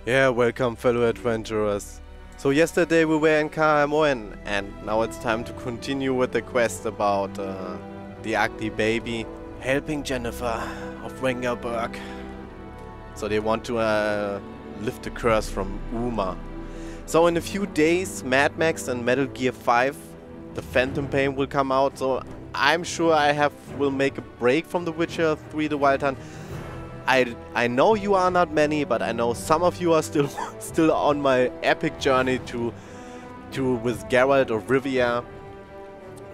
Yeah, welcome fellow adventurers. So yesterday we were in Karamoen and now it's time to continue with the quest about the ugly baby helping Jennifer of Wengerberg. So they want to lift the curse from Uma. So in a few days Mad Max and Metal Gear 5, the Phantom Pain will come out, so I'm sure will make a break from The Witcher 3 The Wild Hunt. I know you are not many, but I know some of you are still on my epic journey to with Geralt of Rivia.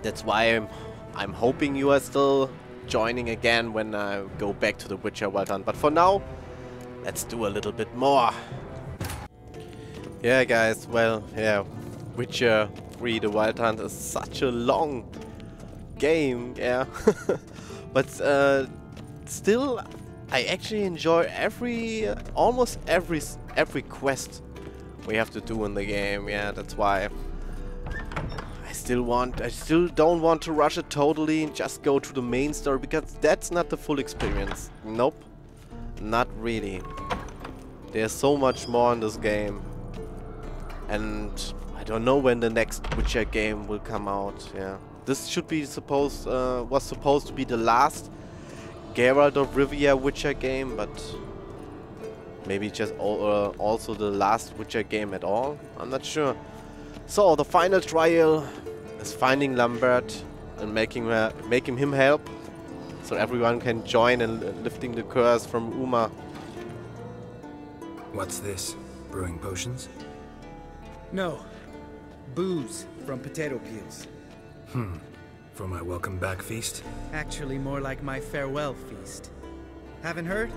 That's why I'm hoping you are still joining again when I go back to The Witcher Wild Hunt. But for now, let's do a little bit more. Yeah, guys. Well, yeah, Witcher 3 The Wild Hunt is such a long game, yeah. But still, I actually enjoy almost every quest we have to do in the game. Yeah, that's why I still don't want to rush it totally and just go to the main story, because that's not the full experience. Nope, not really. There's so much more in this game, and I don't know when the next Witcher game will come out. Yeah, this was supposed to be the last Geralt of Rivia Witcher game, but maybe just also the last Witcher game at all. I'm not sure. So the final trial is finding Lambert and making him help, so everyone can join in lifting the curse from Uma. What's this? Brewing potions? No. Booze from potato peels. For my welcome back feast? Actually more like my farewell feast. Haven't heard?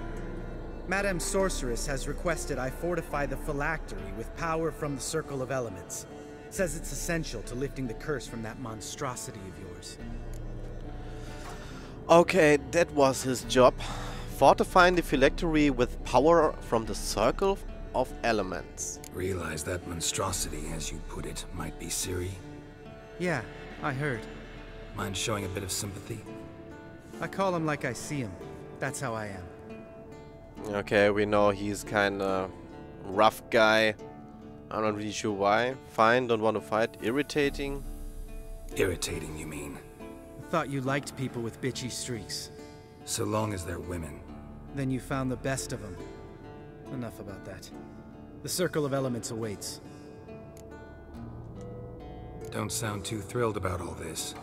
Madame Sorceress has requested I fortify the phylactery with power from the Circle of Elements. Says it's essential to lifting the curse from that monstrosity of yours. Okay, that was his job. Fortifying the phylactery with power from the Circle of Elements. Realize that monstrosity, as you put it, might be Ciri? Yeah, I heard. Mind showing a bit of sympathy? I call him like I see him. That's how I am. Okay, we know he's kinda rough guy. I'm not really sure why. Fine, don't want to fight. Irritating? Irritating, you mean? I thought you liked people with bitchy streaks. So long as they're women. Then you found the best of them. Enough about that. The Circle of Elements awaits. Don't sound too thrilled about all this.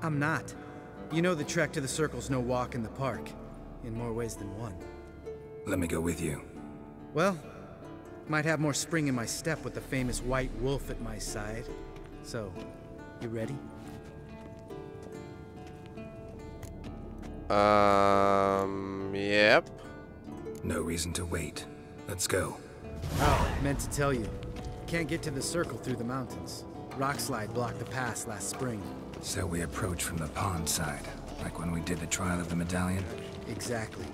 I'm not. You know the trek to the Circle's no walk in the park. In more ways than one. Let me go with you. Well, might have more spring in my step with the famous White Wolf at my side. So, you ready? Yep. No reason to wait. Let's go. Oh, meant to tell you. Can't get to the Circle through the mountains. Rockslide blocked the pass last spring. So we approach from the pond side, like when we did the trial of the medallion? Exactly.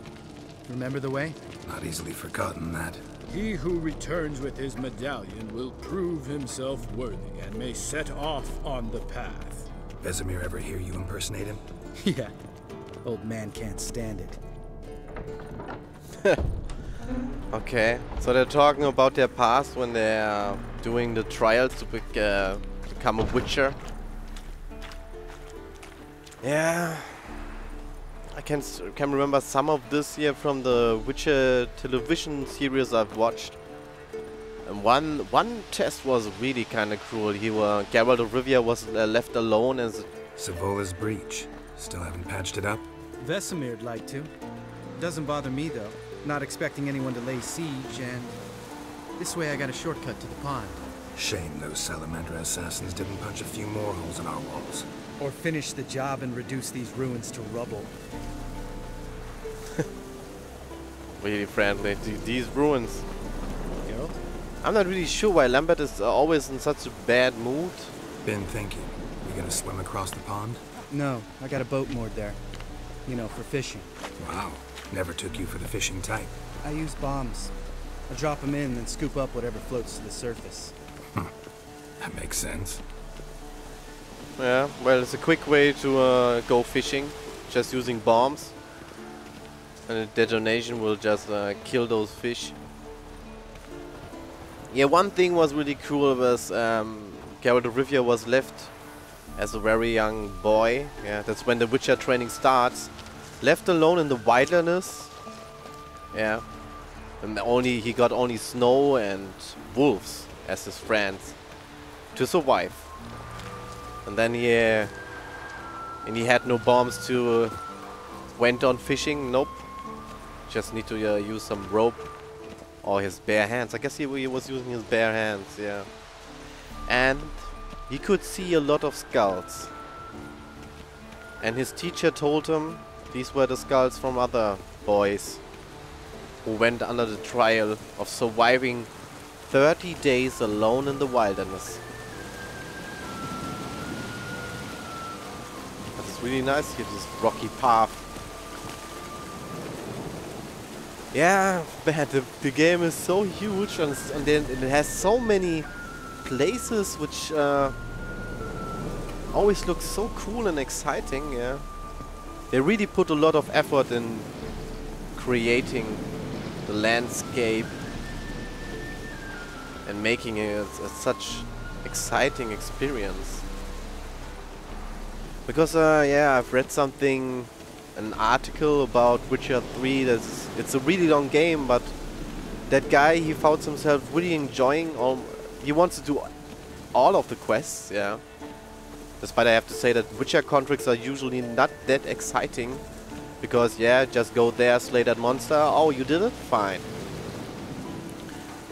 Remember the way? Not easily forgotten, that. He who returns with his medallion will prove himself worthy and may set off on the path. Vesemir ever hear you impersonate him? Yeah. Old man can't stand it. Okay, so they're talking about their past when they're doing the trials to become a Witcher. Yeah, I can remember some of this here from the Witcher television series I've watched. And one test was really kind of cruel. Geralt of Rivia was left alone as Savola's breach. Still haven't patched it up? Vesemir'd like to. Doesn't bother me though. Not expecting anyone to lay siege, and this way I got a shortcut to the pond. Shame those Salamander assassins didn't punch a few more holes in our walls. Or finish the job and reduce these ruins to rubble. really friendly. These ruins. Geralt? I'm not really sure why Lambert is always in such a bad mood. Been thinking. We gonna swim across the pond? No, I got a boat moored there. You know, for fishing. Wow. Never took you for the fishing type. I use bombs. I drop them in, then scoop up whatever floats to the surface. That makes sense. Yeah, well, it's a quick way to go fishing, just using bombs. And a detonation will just kill those fish. Yeah, one thing was really cool was Geralt of Rivia was left as a very young boy. Yeah, that's when the Witcher training starts. Left alone in the wilderness. Yeah, and he got only snow and wolves as his friends to survive. And then he had no bombs to went on fishing. Nope, just need to use some rope or his bare hands. I guess he was using his bare hands. Yeah, and he could see a lot of skulls. And his teacher told him these were the skulls from other boys who went under the trial of surviving 30 days alone in the wilderness. That's really nice here, this rocky path. Yeah, man, the game is so huge and then it has so many places which always look so cool and exciting. Yeah, they really put a lot of effort in creating the landscape and making it such exciting experience. Because yeah, I've read an article about Witcher 3. It's a really long game, but that guy, he found himself really enjoying he wants to do all of the quests. Yeah, despite I have to say that Witcher contracts are usually not that exciting, because yeah, just go there, slay that monster. Oh, you did it? Fine.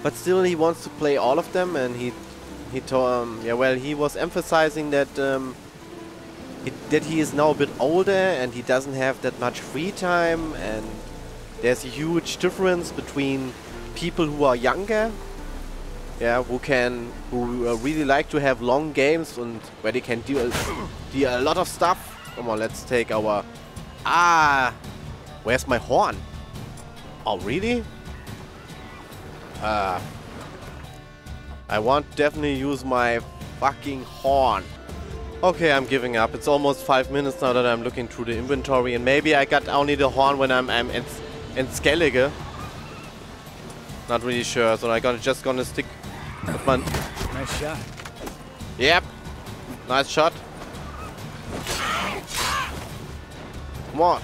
But still, he wants to play all of them, and he told yeah, well, he was emphasizing that that he is now a bit older and he doesn't have that much free time, and there's a huge difference between people who are younger, yeah, who really like to have long games and where they can do a lot of stuff. Come on, let's take our where's my horn? Oh, really? I want definitely use my fucking horn. Okay, I'm giving up. It's almost 5 minutes now that I'm looking through the inventory, and maybe I got only the horn when I'm in Skellige. Not really sure, so I'm just gonna stick with my... Nice shot. Yep. Nice shot. Come on.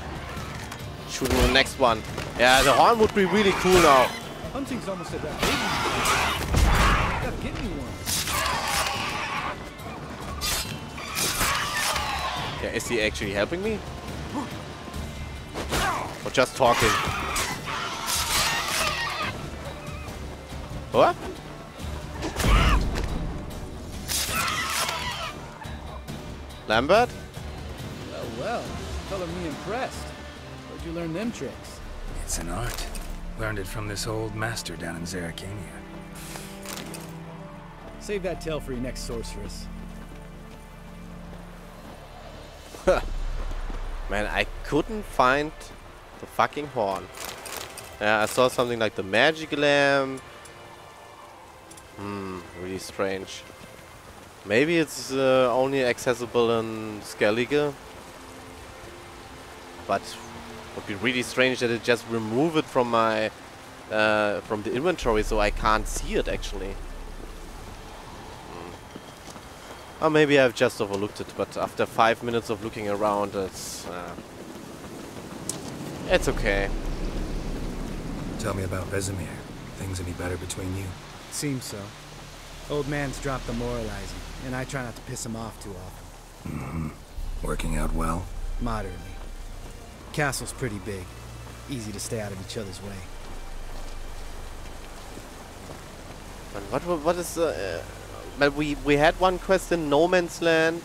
Shooting the next one. Yeah, the horn would be really cool now. Hunting's almost at that. Gotta get me one. Yeah, is he actually helping me? Or just talking? What? Lambert? Well, color me impressed. Where'd you learn them tricks? It's an art. Learned it from this old master down in Zerrikania. Save that tale for your next sorceress. Man, I couldn't find the fucking horn. Yeah, I saw something like the magic lamp. Really strange. Maybe it's only accessible in Skellige. But it would be really strange that it just remove it from my from the inventory, so I can't see it actually. Or maybe I've just overlooked it, but after 5 minutes of looking around, it's okay. Tell me about Vesemir. Things any better between you? Seems so. Old man's dropped the moralizing, and I try not to piss him off too often. Mm-hmm. Working out well? Moderately. Castle's pretty big. Easy to stay out of each other's way. But what is but we had one quest in No Man's Land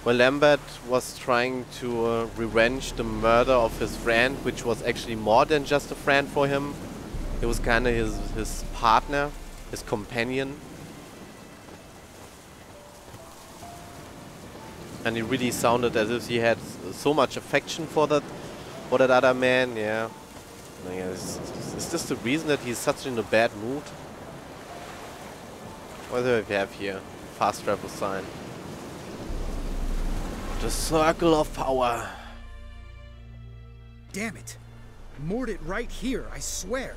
where Lambert was trying to revenge the murder of his friend, which was actually more than just a friend for him. It was kind of his partner, his companion. And he really sounded as if he had so much affection for that other man. Yeah. Is this the reason that he's such in a bad mood? What do we have here? Fast travel sign. The circle of power. Damn it! Moored it right here, I swear.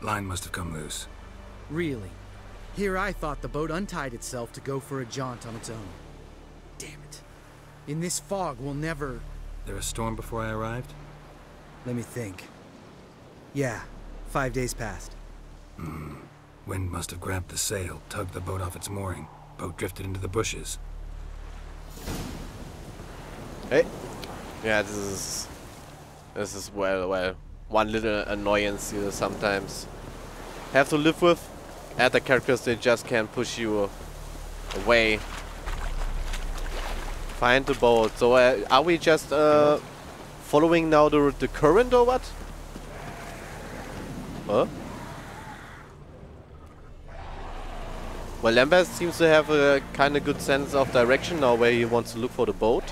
Line must have come loose. Really. Here I thought the boat untied itself to go for a jaunt on its own. Damn it. In this fog, we'll never... There a storm before I arrived? Let me think. Yeah, 5 days passed. Wind must have grabbed the sail, tugged the boat off its mooring. Boat drifted into the bushes. Hey. Yeah, this is well, one little annoyance you sometimes have to live with. Other characters, they just can't push you away. Find the boat. So are we just following now the current or what? Huh? Well, Lambert seems to have a kind of good sense of direction now where he wants to look for the boat.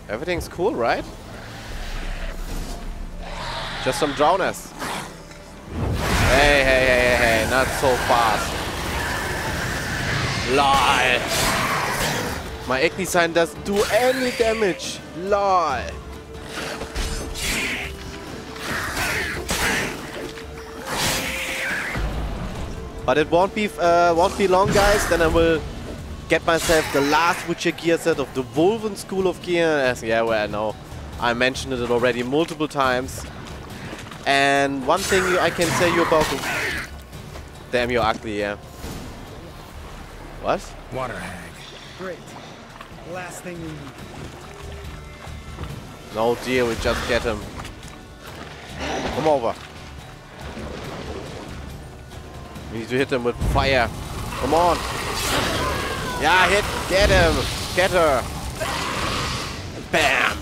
Everything's cool, right? Just some drowners. Hey, not so fast. LOL. My Agni sign doesn't do any damage. LOL. But it won't be long, guys. Then I will get myself the last Witcher gear set of the Wolven School of Gear. Yeah, well, I know. I mentioned it already multiple times. And one thing I can tell you about the... Damn, you're ugly, yeah. What? Water hag. Great. Last thing we need. No deal, we just get him. Come over. We need to hit him with fire. Come on. Yeah, hit. Get him. Get her. Bam.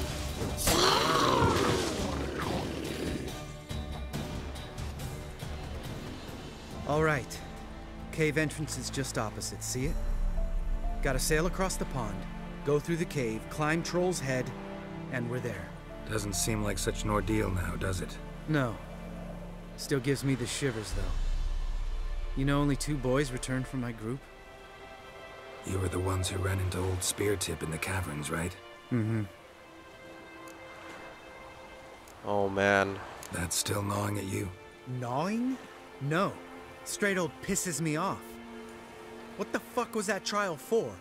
All right. Cave entrance is just opposite. See it? Gotta sail across the pond, go through the cave, climb Troll's Head, and we're there. Doesn't seem like such an ordeal now, does it? No. Still gives me the shivers, though. You know, only 2 boys returned from my group? You were the ones who ran into old Speartip in the caverns, right? Mm-hmm. Oh, man. That's still gnawing at you? Gnawing? No. Straight old pisses me off. What the fuck was that trial for?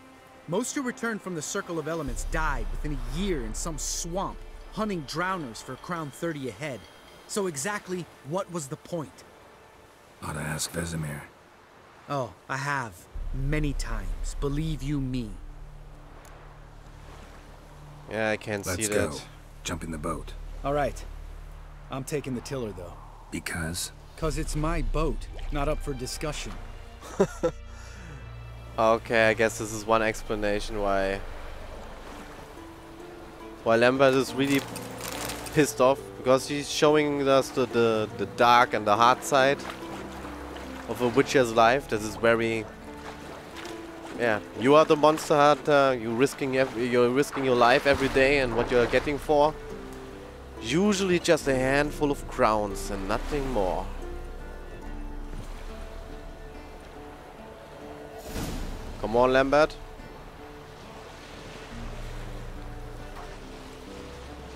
Most who returned from the Circle of Elements died within a year in some swamp, hunting drowners for crown 30 a head. So exactly what was the point? Ought to ask Vesemir. Oh, I have. Many times. Believe you me. Yeah, I can see that. Let's go. Jump in the boat. All right. I'm taking the tiller, though. Because? 'Cause it's my boat, not up for discussion. Okay, I guess this is one explanation why Lambert is really pissed off, because he's showing us the dark and the hard side of a Witcher's life. This is very, yeah. You are the monster hunter. You're risking your life every day, and what you're getting for usually just a handful of crowns and nothing more. Come on, Lambert.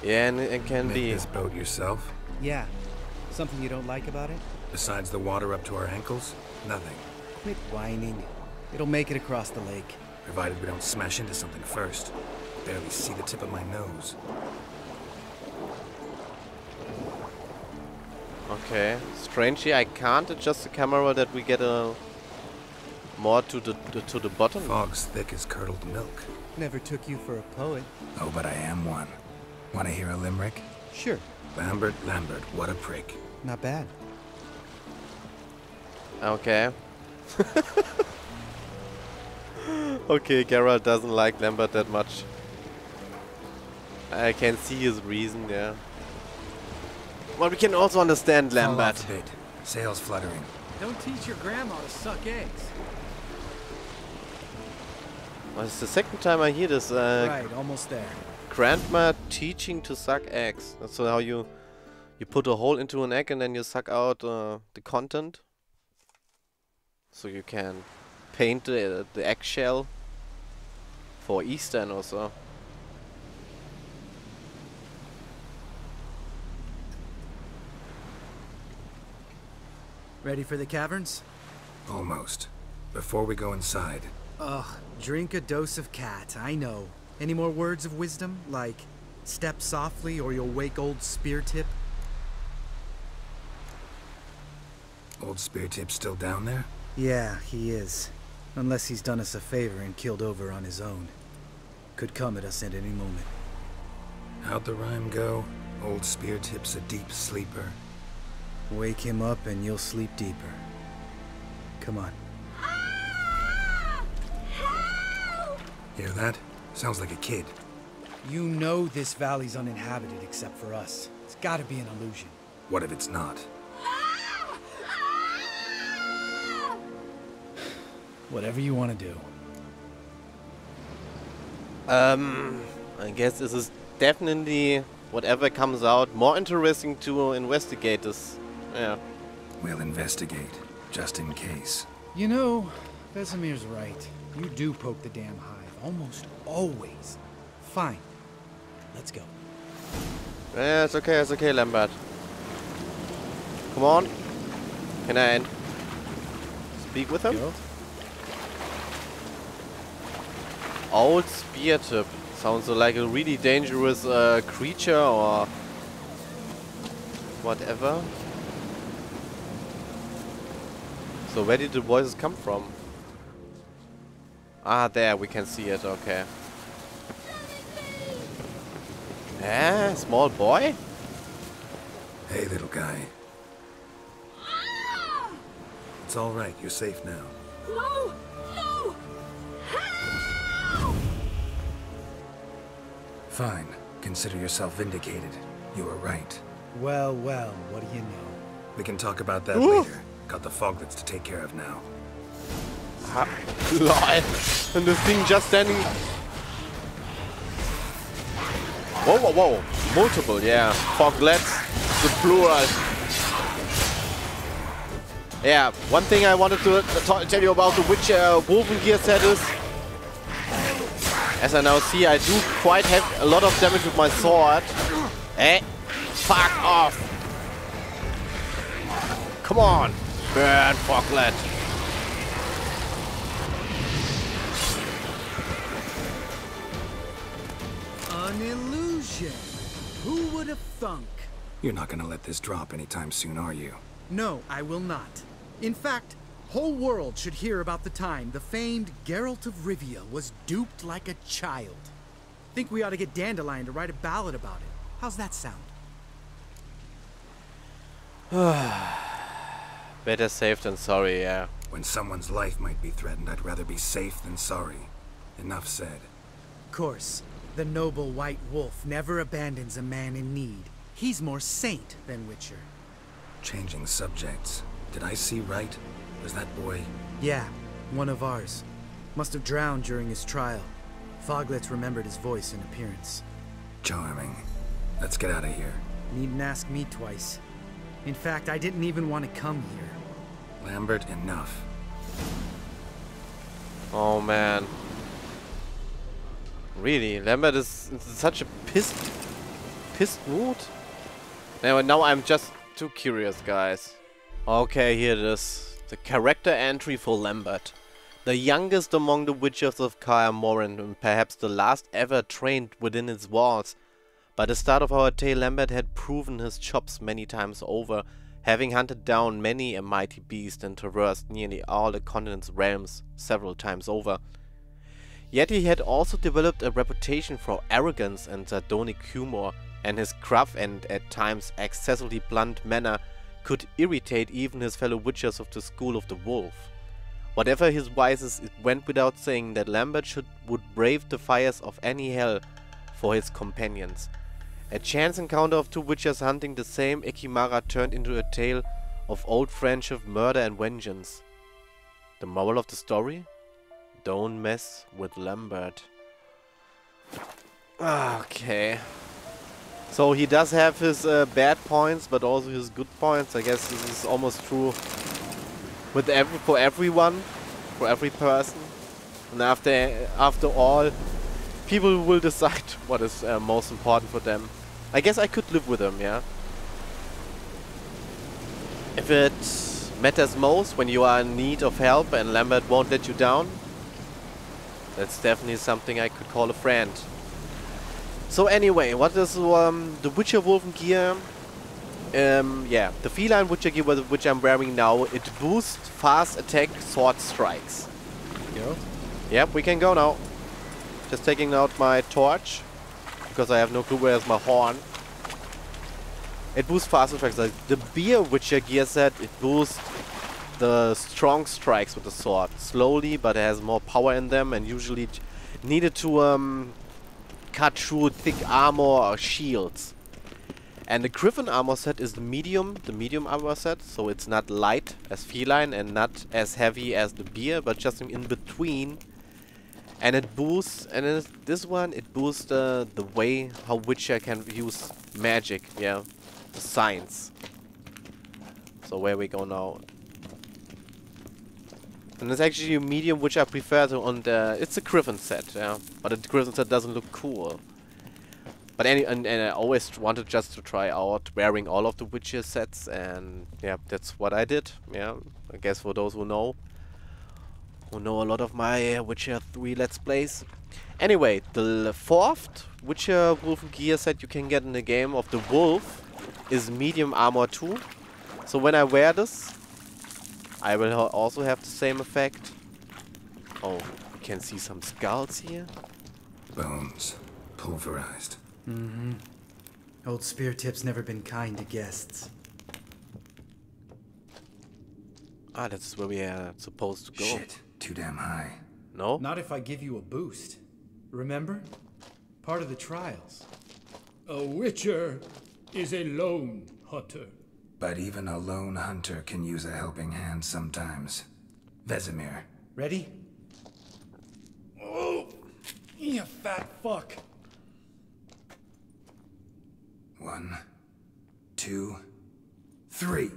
Yeah, and it can Make be. this boat yourself? Yeah. Something you don't like about it? Besides the water up to our ankles? Nothing. Quit whining. It'll make it across the lake. Provided we don't smash into something first. Barely see the tip of my nose. Okay. Strangely, I can't adjust the camera that we get a more to the bottom. Fog's thick as curdled milk. Never took you for a poet. Oh, but I am one. Want to hear a limerick? Sure. Lambert, what a prick. Not bad. Okay. Okay, Geralt doesn't like Lambert that much. I can see his reason, yeah. But we can also understand Lambert. Fall off a bit. Sails fluttering. Don't teach your grandma to suck eggs. Well, it's the second time I hear this. Right, almost there. Grandma teaching to suck eggs. That's how you put a hole into an egg and then you suck out the content. So you can paint the eggshell for Easter and also. Ready for the caverns? Almost. Before we go inside, Ugh, drink a dose of cat, I know. Any more words of wisdom? Like, step softly or you'll wake old Spear Tip? old Spear Tip's still down there? Yeah, he is. Unless he's done us a favor and killed over on his own. Could come at us at any moment. How'd the rhyme go? Old Spear Tip's a deep sleeper. Wake him up and you'll sleep deeper. Come on. Hear that? Sounds like a kid. You know this valley's uninhabited except for us. It's gotta be an illusion. What if it's not? Whatever you want to do. I guess this is definitely, whatever comes out, more interesting to investigate this. Yeah. We'll investigate, just in case. You know, Vesemir's right. You do poke the damn hive. Almost always. Fine. Let's go. Yeah, it's okay, Lambert. Come on. Can I speak with him? Geralt? Old Spear Tip. Sounds like a really dangerous creature or whatever. So where did the voices come from? Ah, there, we can see it, okay. Ah, small boy? Hey, little guy. It's all right, you're safe now. No! No! Help! Fine, consider yourself vindicated. You were right. Well, well, what do you know? We can talk about that Ooh. later. Got the foglets to take care of now. Ah, lol. And the thing just standing. Whoa, whoa, whoa. Multiple, yeah. Foglets, the plural. Yeah, one thing I wanted to tell you about the Witcher woven gear set is, as I now see, I do quite have a lot of damage with my sword. Eh? Fuck off! Come on! Burn, Foglet! An illusion! Who would have thunk? You're not gonna let this drop anytime soon, are you? No, I will not. In fact, whole world should hear about the time the famed Geralt of Rivia was duped like a child. Think we ought to get Dandelion to write a ballad about it. How's that sound? Better safe than sorry, yeah. When someone's life might be threatened, I'd rather be safe than sorry. Enough said. Of course, the noble white wolf never abandons a man in need. He's more saint than Witcher. Changing subjects. Did I see right? Was that boy? Yeah, one of ours. Must have drowned during his trial. Foglets remembered his voice and appearance. Charming. Let's get out of here. Needn't ask me twice. In fact, I didn't even want to come here. Lambert, enough. Oh man. Really, Lambert is in such a pissed mood. Now I'm just too curious, guys. Okay, here it is. The character entry for Lambert. The youngest among the Witchers of Kaer Morhen and perhaps the last ever trained within its walls. By the start of our tale, Lambert had proven his chops many times over, having hunted down many a mighty beast and traversed nearly all the continent's realms several times over. Yet he had also developed a reputation for arrogance and sardonic humor, and his gruff and at times excessively blunt manner could irritate even his fellow Witchers of the School of the Wolf. Whatever his vices, it went without saying that Lambert would brave the fires of any hell for his companions. A chance encounter of two Witchers hunting the same Ekimara turned into a tale of old friendship, murder and vengeance. The moral of the story? Don't mess with Lambert. Okay. So he does have his bad points, but also his good points. I guess this is almost true with for everyone, for every person. And after all, people will decide what is most important for them. I guess I could live with him, yeah. If it matters most when you are in need of help and Lambert won't let you down. That's definitely something I could call a friend. So anyway, what is the Witcher Wolfen gear? Yeah, the feline Witcher gear which I'm wearing now, it boosts fast attack sword strikes. Geralt? Yep, we can go now. Just taking out my torch, because I have no clue where's my horn. It boosts fast strikes. Like the beer Witcher gear set, it boosts the strong strikes with the sword. Slowly, but it has more power in them and usually needed to cut through thick armor or shields. And the Griffin armor set is the medium armor set, so it's not light as feline and not as heavy as the beer, but just in between. And it boosts, and then this one, it boosts the way how Witcher can use magic, yeah, the science. So where we go now? And it's actually a medium which I prefer to, and it's a Griffin set, yeah, but the Griffin set doesn't look cool. But and I always wanted just to try out wearing all of the Witcher sets, and yeah, that's what I did. Yeah, I guess for those who know a lot of my Witcher 3 Let's Plays. Anyway, the fourth Witcher Wolfen gear set you can get in the game of the Wolf is medium armor 2. So when I wear this, I will also have the same effect. Oh, you can see some skulls here. Bones. Pulverized. Mm-hmm. Old Spear Tip's never been kind to guests. Ah, that's where we are supposed to go. Shit, too damn high. No? Not if I give you a boost. Remember? Part of the trials. A witcher is a lone hunter. But even a lone hunter can use a helping hand sometimes. Vesemir. Ready? Oh, you fat fuck. 1, 2, 3.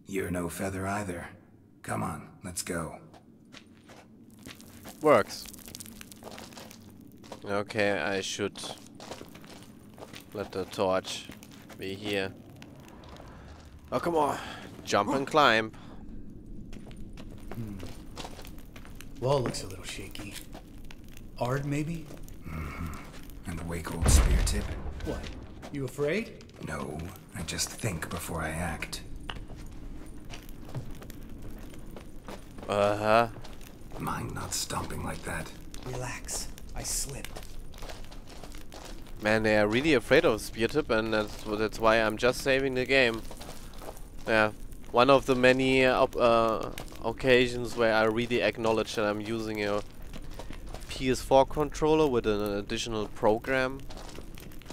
You're no feather either. Come on, let's go. Works. Okay, I should let the torch be here. Oh, come on. Jump and climb. Wall looks a little shaky. Ard, maybe? And wake old Spear Tip? What? You afraid? No, I just think before I act. Uh-huh. Mind not stomping like that. Relax. I slipped. Man, they are really afraid of Spear Tip, and that's why I'm just saving the game. Yeah. One of the many occasions where I really acknowledge that I'm using a PS4 controller with an additional program.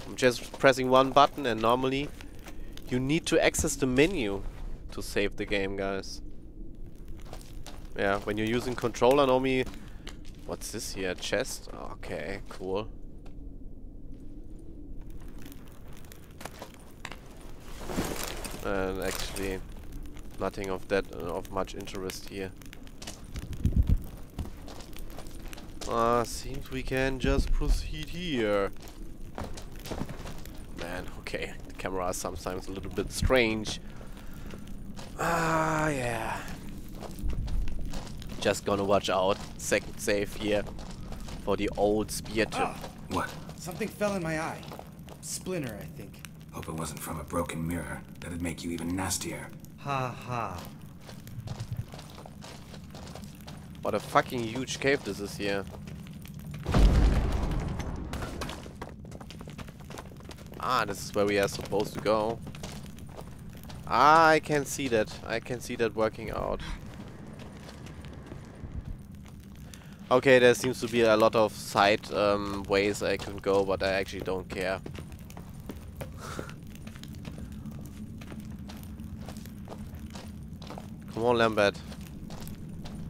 I'm just pressing one button, and normally you need to access the menu to save the game, guys. Yeah, when you're using controller, normally... What's this here? Chest? Okay, cool. And actually, nothing of that of much interest here. Seems we can just proceed here. Man, okay, the camera is sometimes a little bit strange. Yeah. Just gonna watch out. Second save here for the old Spear Tip. What? Something fell in my eye. Splinter, I think. Hope it wasn't from a broken mirror. That'd make you even nastier. Ha ha. What a fucking huge cave this is here. Ah, this is where we are supposed to go. Ah, I can see that. I can see that working out. Okay, there seems to be a lot of side ways I can go, but I actually don't care. Come on, Lambert.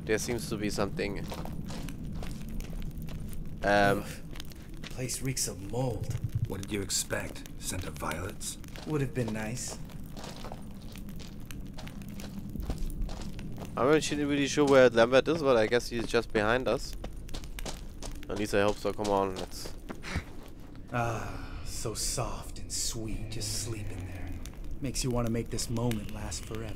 There seems to be something. Place reeks of mold. What did you expect? Scent of violets? Would have been nice. I'm not really sure where Lambert is, but I guess he's just behind us. At least I hope so. Come on, let's... Ah, so soft and sweet, just sleeping there. Makes you want to make this moment last forever.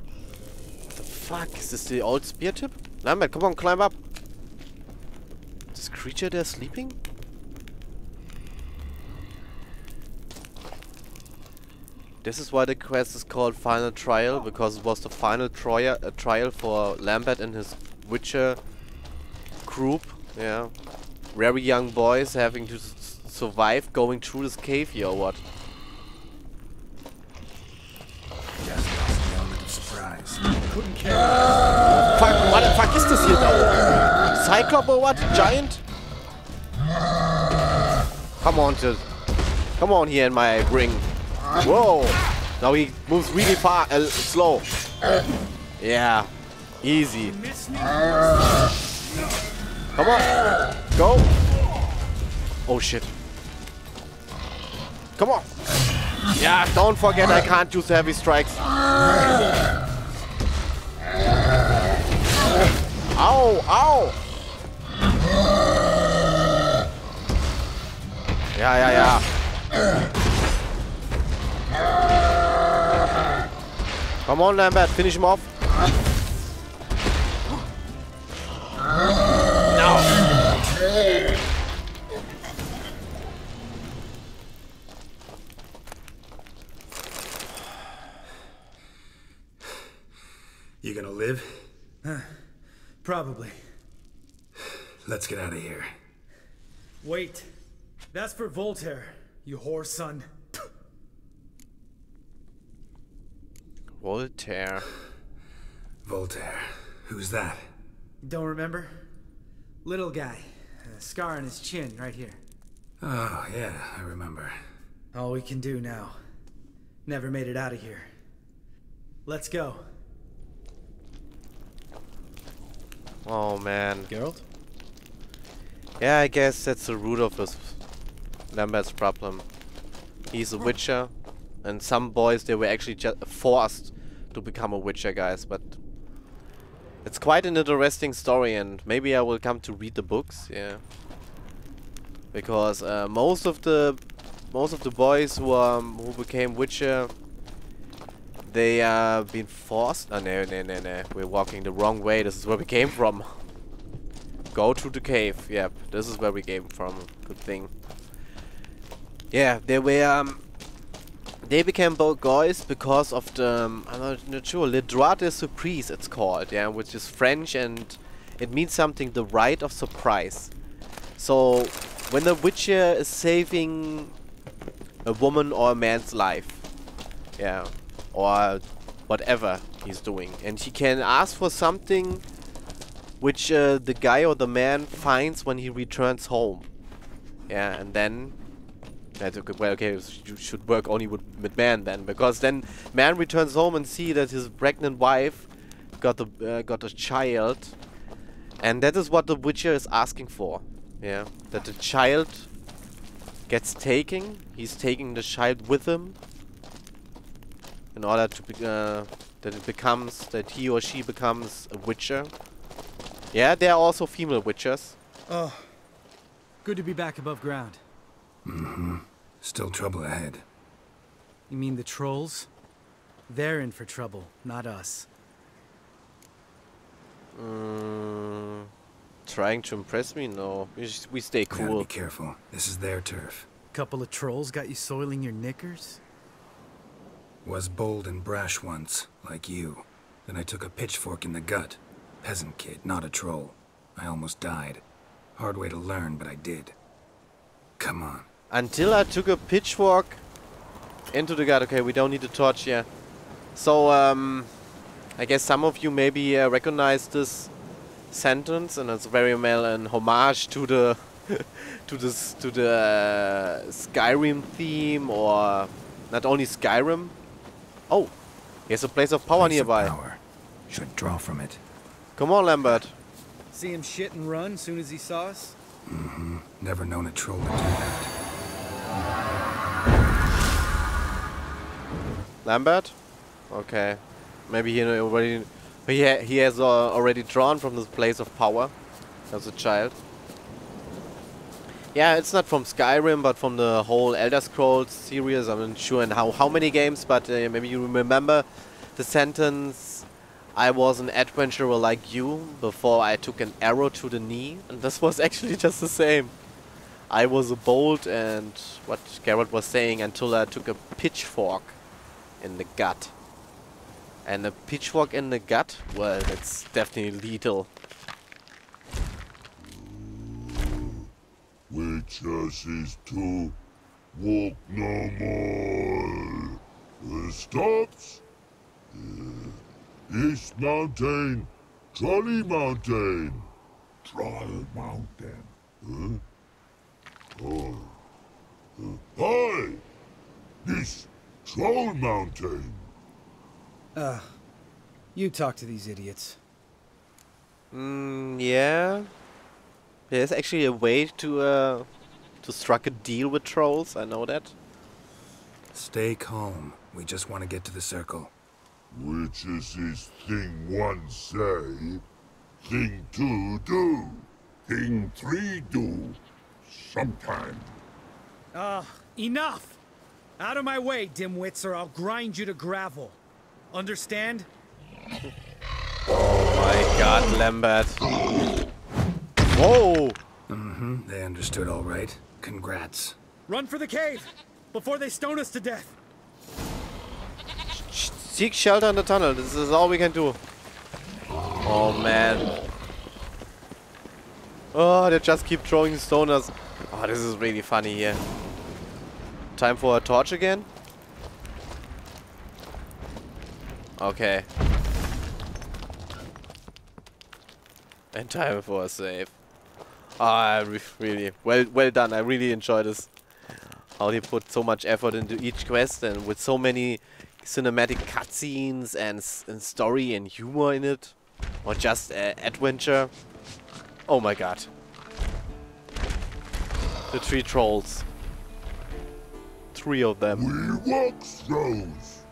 What the fuck? Is this the old spear tip? Lambert, come on, climb up. This creature there sleeping? This is why the quest is called Final Trial, because it was the final trial for Lambert and his Witcher group. Yeah. Very young boys having to survive going through this cave here or what? Just lost the element of surprise. Couldn't care. Fuck, what the fuck is this here though? Cyclop or what? Giant? Come on, come on here in my ring. Whoa! Now he moves really far, slow. Yeah, easy. Come on, go! Oh shit! Come on! Yeah, don't forget I can't use heavy strikes. Ow! Ow! Yeah. Come on, Lambert, finish him off. No. You gonna live? Probably. Let's get out of here. Wait. That's for Voltaire, you whore son. Voltaire. Voltaire. Who's that? Don't remember? Little guy. A scar on his chin, right here. Oh, yeah, I remember. All we can do now. Never made it out of here. Let's go. Oh man. Geralt? Yeah, I guess that's the root of this Lambert's problem. He's a Witcher, and some boys, they were actually just forced to become a Witcher, guys, but it's quite an interesting story, and maybe I will come to read the books, yeah. Because most of the boys who became Witcher, they been forced. Oh no, we're walking the wrong way. This is where we came from. Go to the cave. Yep, this is where we came from. Good thing. Yeah, they were. They became boys because of the. I'm not sure. Le droit de surprise, it's called. Yeah, which is French, and it means something. The right of surprise. So when the Witcher is saving a woman or a man's life, yeah, or whatever he's doing, and he can ask for something which the guy or the man finds when he returns home. Yeah, and then that's okay. Well, okay, you should work only with man then, because then man returns home and see that his pregnant wife got a child, and that is what the Witcher is asking for. Yeah, that the child gets taken. He's taking the child with him in order to that he or she becomes a Witcher. Yeah, there are also female Witchers. Oh, good to be back above ground. Mm-hmm. Still trouble ahead. You mean the trolls? They're in for trouble, not us. Trying to impress me? No. We stay Gotta cool. be careful. This is their turf. Couple of trolls got you soiling your knickers? Was bold and brash once, like you. Then I took a pitchfork in the gut. Peasant kid, not a troll. I almost died. Hard way to learn, but I did. Come on. Until I took a pitchfork into the gut. Okay, we don't need the torch here. So, I guess some of you maybe recognize this sentence, and it's very well an homage to the to the Skyrim theme, or not only Skyrim. Oh, here's a place of power nearby. Power. Should draw from it. Come on, Lambert. See him shit and run soon as he saw us? Mm-hmm. Never known a troll to do that. Lambert? Okay. Maybe he already. He has already drawn from this place of power as a child. Yeah, it's not from Skyrim, but from the whole Elder Scrolls series. I'm not sure in how many games, but maybe you remember the sentence, I was an adventurer like you before I took an arrow to the knee. And this was actually just the same. I was a bold and what Geralt was saying until I took a pitchfork in the gut. And a pitchfork in the gut? Well, that's definitely lethal. Witchers is to walk no more. Stops. East Mountain, Trolley Mountain. Troll Mountain. Hi! This Troll Mountain. You talk to these idiots. Yeah. There's actually a way to strike a deal with trolls, I know that. Stay calm. We just want to get to the circle. Witches is thing one say, thing two do, thing three do, sometime. Enough! Out of my way, dimwits, or I'll grind you to gravel. Understand? Oh my god, Lambert. Whoa! They understood all right. Congrats. Run for the cave! Before they stone us to death! Seek shelter in the tunnel. This is all we can do. Oh man. Oh, they just keep throwing stoners. Oh, this is really funny here. Time for a torch again? Okay. And time for a save. Ah, really well done. I really enjoy this. How they put so much effort into each quest and with so many cinematic cutscenes and story and humor in it, or just adventure. Oh my god. The 3 trolls. 3 of them. We walks those.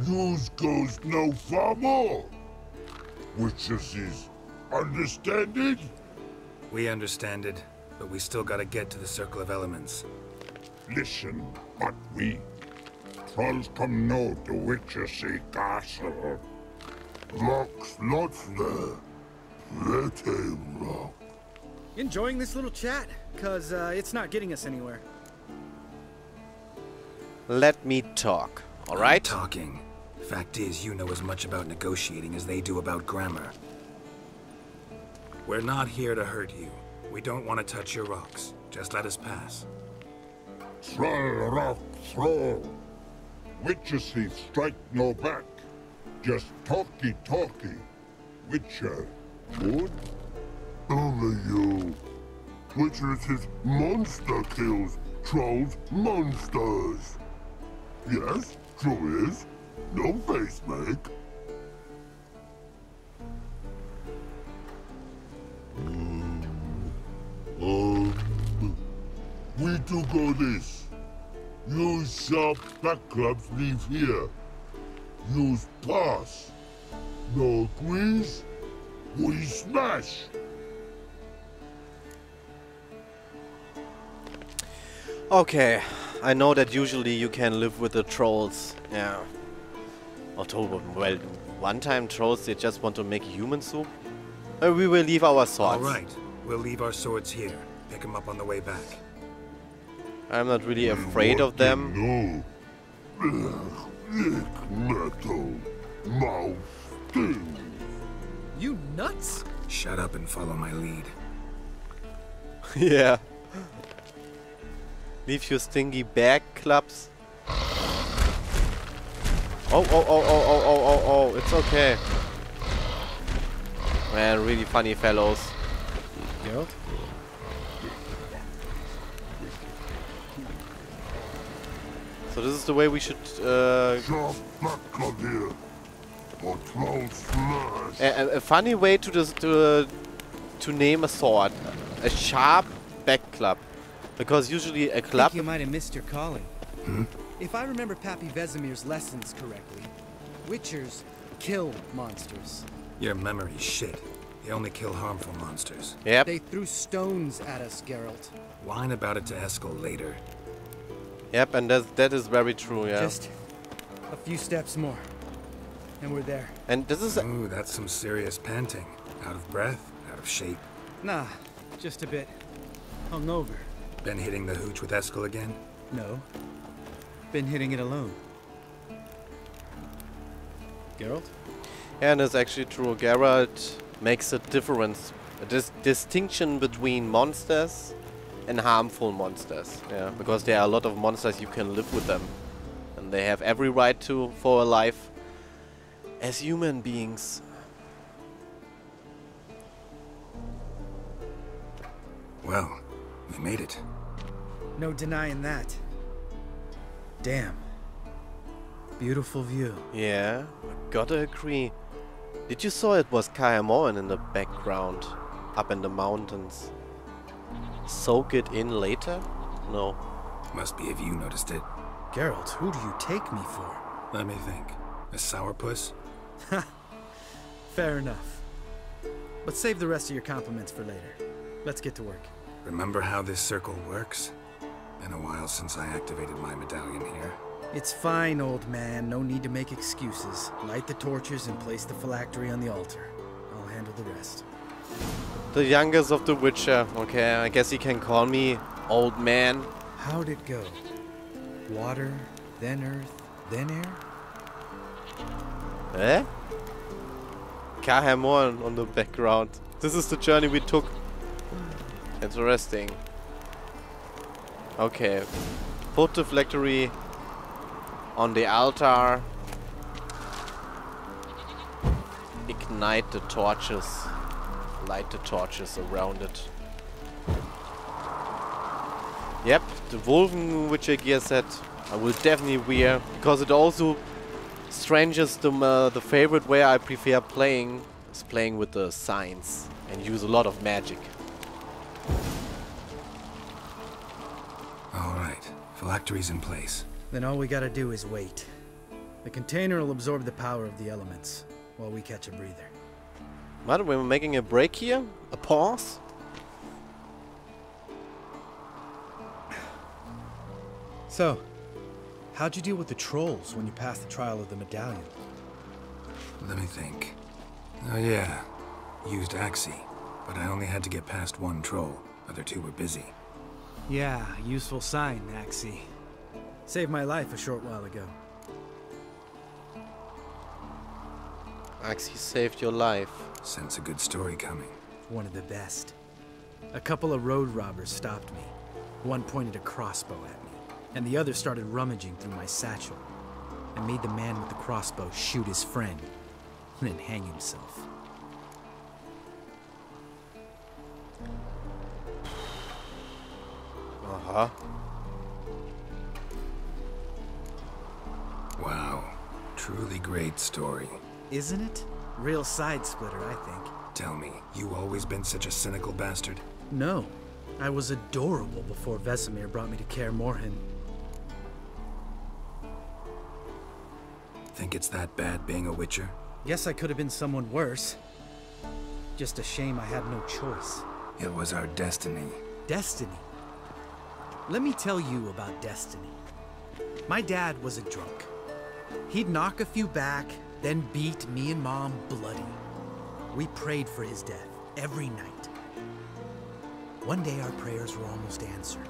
News goes no far more. Witches is understand it? We understand it, but we still gotta get to the Circle of Elements. Listen, but we trolls come know the witches castle. Rocks lots there. Let him rock. Enjoying this little chat? Cause it's not getting us anywhere. Let me talk, alright? Talking. Fact is, you know as much about negotiating as they do about grammar. We're not here to hurt you. We don't want to touch your rocks. Just let us pass. Troll rock throw. Witches he strike no back. Just talky. Witcher, good? Only you. Witches is monster kills. Trolls monsters. Yes, true is. No face make. We do go this. Use sharp back clubs leave here. Use pass. No squeeze. We smash. Okay, I know that usually you can live with the trolls. Yeah. Although, well, one time trolls, they just want to make human soup. We will leave our swords. All right, we'll leave our swords here. Pick them up on the way back. I'm not really afraid of them. No. Lick metal. Mouth stings. You nuts? Shut up and follow my lead. Yeah. Leave your stingy back clubs. Oh, it's okay. Man, really funny fellows. Geralt? So this is the way we should Sharp back club here. Or troll smash. a funny way to name a sword. A sharp back club. Because usually a I club... think you might have missed your calling. If I remember Pappy Vesemir's lessons correctly, Witchers kill monsters. Your memory's shit. They only kill harmful monsters. Yep. They threw stones at us, Geralt. Whine about it to Eskel later. Yep, and that is very true, yeah. Just a few steps more, and we're there. And this is... Ooh, that's some serious panting. Out of breath, out of shape. Nah, just a bit hungover. Been hitting the hooch with Eskel again? No, been hitting it alone. Geralt? Yeah, and it's actually true. Geralt makes a difference, a distinction between monsters and harmful monsters. Yeah, because there are a lot of monsters you can live with them, and they have every right to for a life as human beings. Well, we made it. No denying that. Damn. Beautiful view. Yeah, gotta agree. Did you saw it was Kaer in the background, up in the mountains? Soak it in later? No. Must be if you noticed it. Geralt, who do you take me for? Let me think. A sourpuss? Fair enough. But save the rest of your compliments for later. Let's get to work. Remember how this circle works? Been a while since I activated my medallion here. It's fine, old man. No need to make excuses. Light the torches and place the phylactery on the altar. I'll handle the rest. The youngest of the Witcher. Okay, I guess you can call me old man. How'd it go? Water, then earth, then air? Eh? Kaer on the background. This is the journey we took. Interesting. Okay. Put the phylactery on the altar. Ignite the torches. Light the torches around it. Yep, the Wolven Witcher gear set I will definitely wear, because it also strangers the favorite way I prefer playing is playing with the signs and use a lot of magic. Alright, phylactery's in place. Then all we gotta do is wait. The container will absorb the power of the elements, while we catch a breather. What, we're making a break here? A pause? So, how'd you deal with the trolls when you passed the trial of the medallion? Let me think. Oh yeah, used Axii, but I only had to get past one troll. Other two were busy. Yeah, useful sign, Axii. Saved my life a short while ago. Axii saved your life. Sense a good story coming. One of the best. A couple of road robbers stopped me. One pointed a crossbow at me, and the other started rummaging through my satchel. I made the man with the crossbow shoot his friend, and then hang himself. Uh-huh. Wow, truly great story. Isn't it? Real side splitter, I think. Tell me, you always been such a cynical bastard? No. I was adorable before Vesemir brought me to Kaer Morhen. Think it's that bad being a Witcher? Guess I could have been someone worse. Just a shame I had no choice. It was our destiny. Destiny? Let me tell you about destiny. My dad was a drunk. He'd knock a few back, then beat me and Mom bloody. We prayed for his death every night. One day our prayers were almost answered.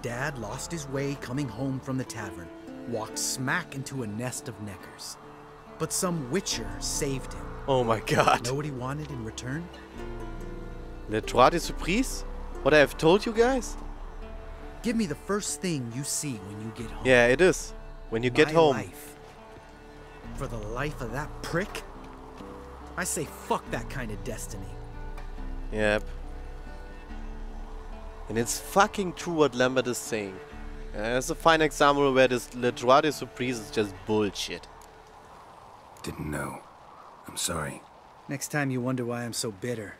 Dad lost his way coming home from the tavern, walked smack into a nest of neckers. But some Witcher saved him. Oh my god. Know what he wanted in return? Le droit de surprise? What I have told you guys? Give me the first thing you see when you get home. Yeah, it is. When you get My home. life. For the life of that prick? I say fuck that kind of destiny. Yep. And it's fucking true what Lambert is saying. It's a fine example where this Le droit de surprise is just bullshit. Didn't know. I'm sorry. Next time you wonder why I'm so bitter,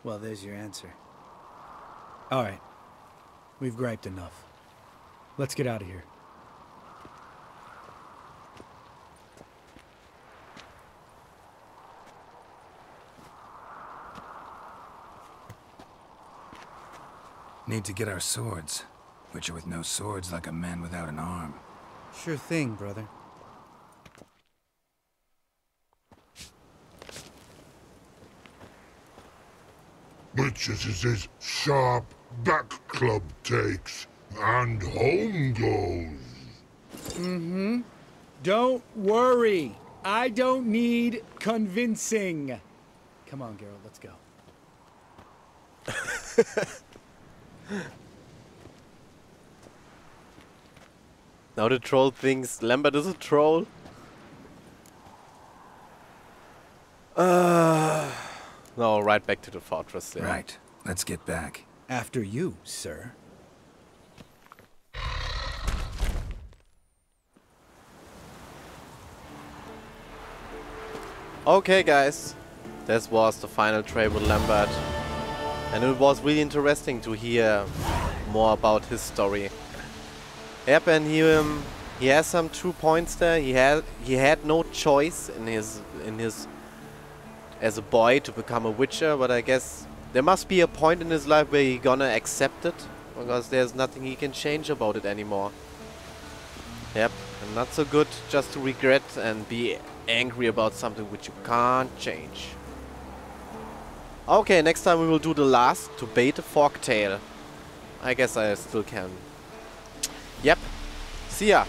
well, there's your answer. Alright. We've griped enough. Let's get out of here. Need to get our swords. Witcher with no swords like a man without an arm. Sure thing, brother. Witches is his sharp back club takes, and home goes. Mm-hmm. Don't worry. I don't need convincing. Come on, Geralt, let's go. Now the troll thinks Lambert is a troll. No, right back to the fortress. Yeah. Right. Let's get back. After you, sir. Okay, guys. This was the final trade with Lambert. And it was really interesting to hear more about his story. Yep, and he has some true points there. He had no choice in his as a boy to become a witcher, but I guess there must be a point in his life where he's gonna accept it, because there's nothing he can change about it anymore. Yep, and not so good just to regret and be angry about something which you can't change. Okay, next time we will do the last to bait a forktail. I guess I still can. Yep. See ya.